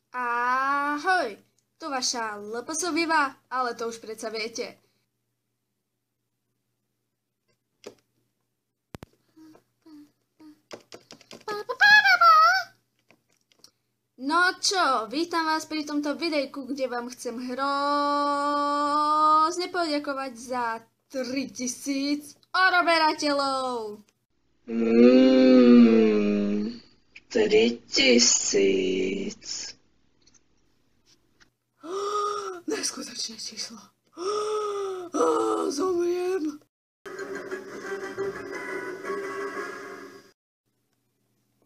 Ahoj, tu vaša LPS-Viva, ale to už predsa viete. No čo, vítam vás pri tomto videjku, kde vám chcem hrozne poďakovať za 3000 odoberateľov. 3000. Neskutočné číslo. Zomriem.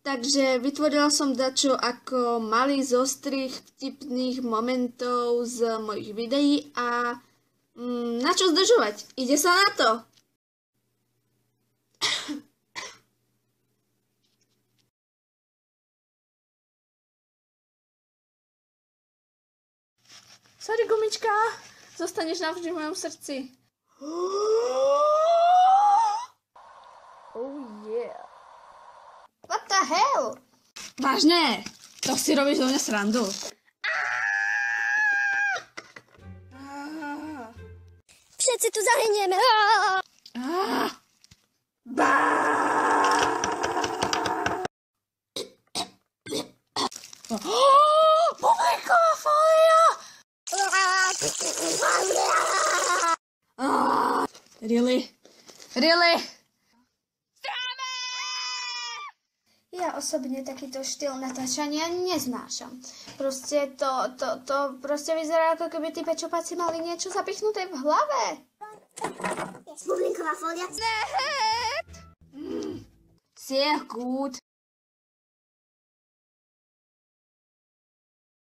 Takže vytvorila som dačo ako malý zostrih vtipných momentov z mojich videí a na čo zdržovať? Ide sa na to! Sorry, gumička, zostaneš navždy v mojom srdci. Oh yeah. What the hell? Vážne? To si robíš do mňa srandu? Všetci tu zahynieme. Bublinková fólia! Really? Really? Ja osobne takýto štýl natáčania neznášam. Proste to proste vyzerá, ako keby tí pečopáci mali niečo zapichnuté v hlave. Bublinková fólia. Sehr gut.